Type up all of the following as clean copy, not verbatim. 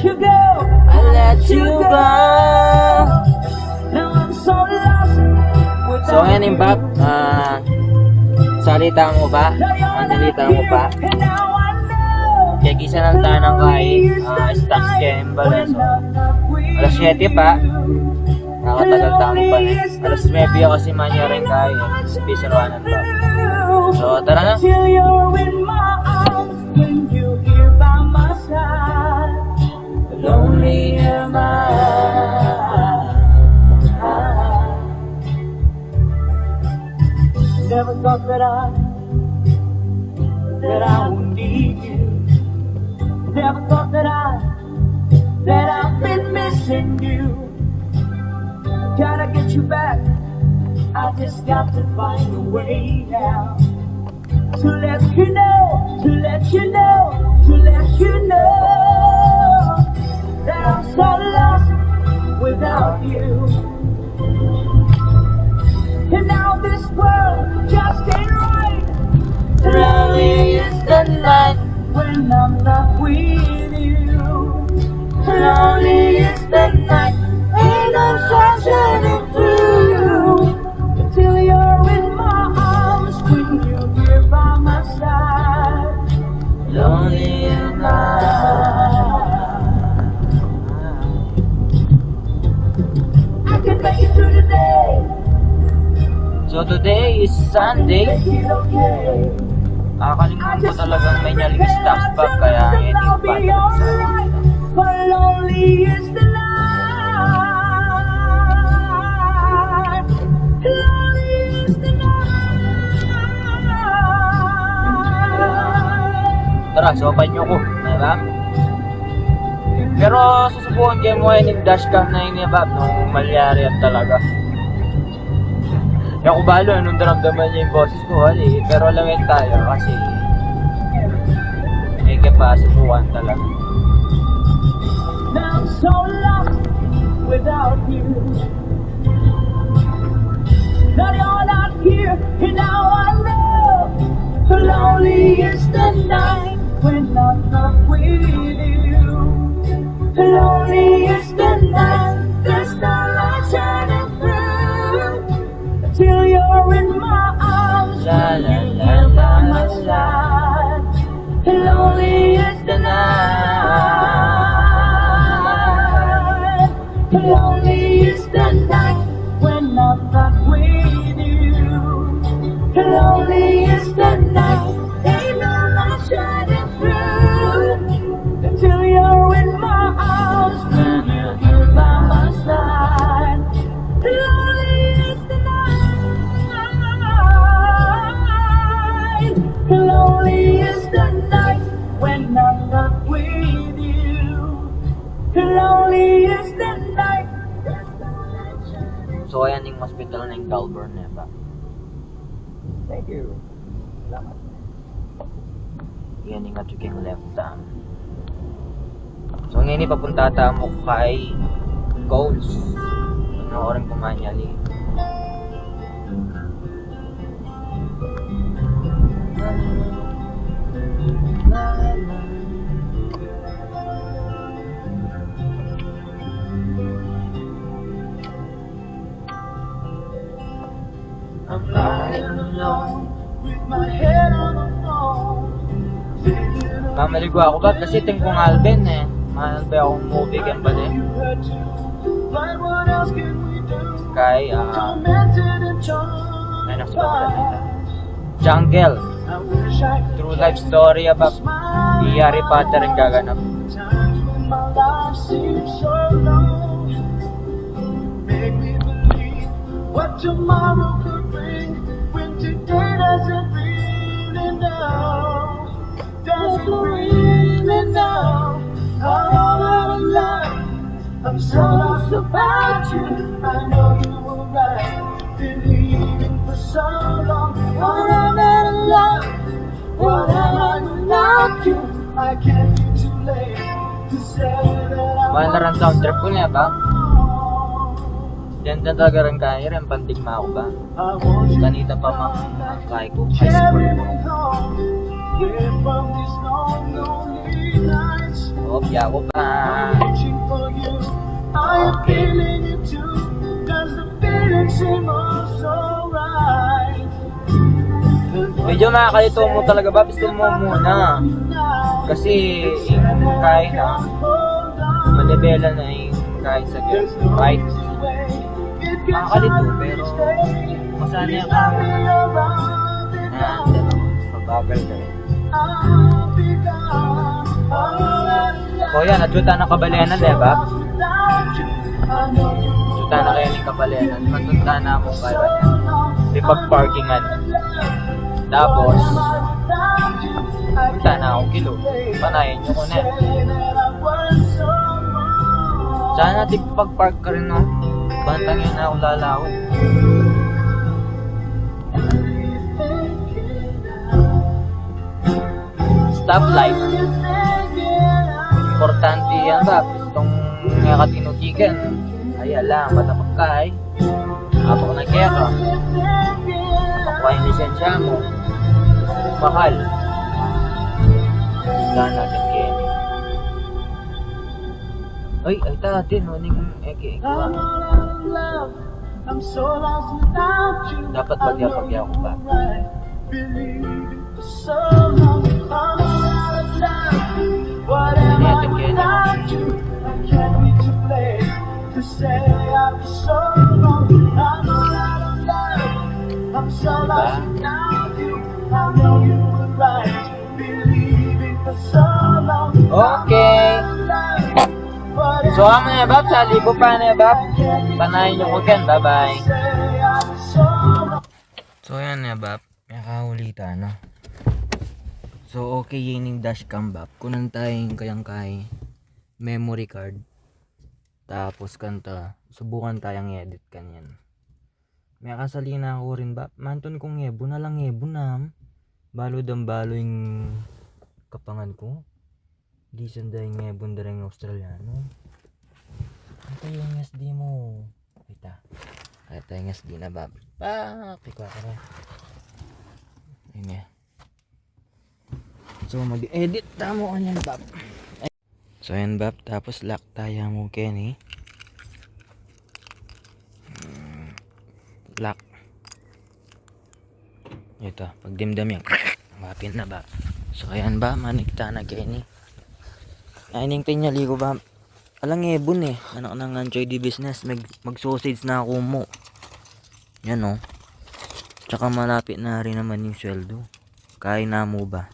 you go. I let you go. Now I'm so lost without So ngayon yung Bob, salita mo ba? Manalita mo pa? And now I know. Kaya gisa ng tanang kay Stocks Gamble. So, alas 7 pa. Nakatagal tamo pa na. Alas 9 ako si Manya rin kaya. Pisaruanan pa. So tara na. Till you're in my arms, when you're here by my side. Lonely am I. Never thought that I would need you. Never thought that I've been missing you. Gotta get you back. I just got to find a way now to let you know, to let you know, to let you know that I'm so lost without you. And now this world just ain't right. Lonely is the night. When I'm not with you. Lonely is the night. Ain't no sun shining through until you're in my arms, when you're here by my side. Lonely am I can make it through the day. So today is Sunday. Make it okay. Nakakalimutan ko talagang may nyaling stocks bag kaya ngayon yung bata sa But lonely is the night. Lonely is the night. Tara, sopan nyo ko. Diba? Pero susubukan kayo mo ngayon yung dashcam na yun Bob nung malyari yan talaga. Kaya ko balo nung daramdaman niya yung boses ko hali. Pero alamig tayo kasi may kapasubukan talaga. Now I'm so lost without you. Now you're not here, and now I know. Lonely is the night when I'm not with you. Lonely is the night, there's no light shining through till you're in my arms, La la when la you're by la my la. side. Lonely is the night. Lonely is the night when I'm not with you. Lonely is the night, ain't no light shining through until you're in my arms, when you're here by my side. Lonely is the night. Lonely is the night when I'm not with you. Lonely is the night. So ayan yung hospital na yung Galburn ba? Thank you. Salamat. Yan yung ating left arm. So ngayon ipapunta mo kay Coles. Panoorin ko manyali. I'm lying alone with my head on the phone. Mamaligo ako ba? Kasi tingkong Alben eh. Mahal ba akong movie kaya ba din? But what else can we do? Kay, Tormented and ay nakasulat na Jungle. I wish I could True life story about smile. Harry Potter ang gaganap. Times when my life seems so long, make me believe what tomorrow could bring, when today doesn't really know, doesn't really know. All out of life, I'm so lost about you. I know you were right, believing for so long. All out of life, what am I without you? I can't be too late to say that I Mahal na rin soundtrack ko niya ba? Ganda talaga rin kaya rin, pandigma ako ba? want you. Kanita pa mga kaya ko high school. Carry me home, yeah, from these long, lonely nights. O Opya ko pa. Reaching for you, I am Okay. feeling it too. Does the feeling seem oh so right? Medyo makakalito mo talaga ba? Gusto mo muna. Kasi yung kain na, manibela na yung kain sa girls. Right? Makakalito pero masanay ako. Mabagal ka rin. O yan, natsuta na kabalianan, diba? Natsuta na kayo ng kabalianan. Matunta na akong kaya niya. May pag-parkingan. Tapos, punta na akong kilo. Panayin nyo ko na yan. Sana natin pag-park ka rin, no? Bantang yun na akong lalawin. Stoplight. Importante yan ba? Itong nga katinutigan. Ay ala, matapag ka ay. Apo na kaya ka. Makuha yung lisensya mo. Mahal. Saan natin kaya ni? Ay tatin. Maning eke-eke. Dapat pagya-pagya ko ba? Natin kaya Okay. So kami na bab, sa libo pa na bab. Panayin nyo ko ken, bye bye. So yan na bab, may kahulita no. So okay yun yung dashcam bab. Kunan tayong kayang memory card. Tapos kanta, subukan tayong edit kanyan. May kasalina ako rin bab. Manton kong ngebo na lang ngebo na. Balo dambalo yung kapangan ko. Di sanday ngebon darang Australiano. Ito yung SD mo. Kita. Ito yung SD na bab. Pikwa ka na. Ayun nga. So mag-edit tamo ka niyan bab. So yan bab. Tapos lock tayo mo Kenny. Lock. Ito. Pag dimdam yan. Mapin na bab. So ayan ba. Manikta na Kenny. Ayun yung tinyali ko ba. Alang ebon eh. Anak ng Anchoy di business. Mag-sausage na ako mo. Yan o. Tsaka malapit na rin naman yung sweldo. Kain na mo ba?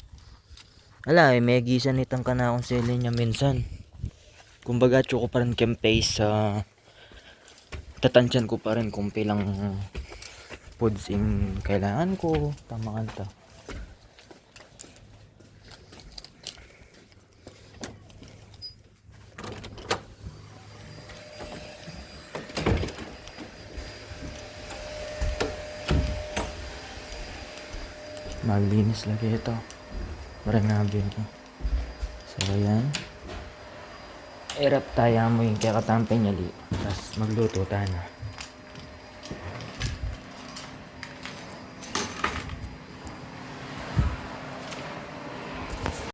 Ala eh. May gisan itang ka na akong sili niya minsan. Kumbaga ko pa rin kempay sa tatansyan ko pa rin kung pilang foods in kailangan ko. Tama kanta. Maglinis lagi ito. Marangabi ko. So ayan. Erap tayo mo yung kakatampe niya li. Tapos magluto tayo na.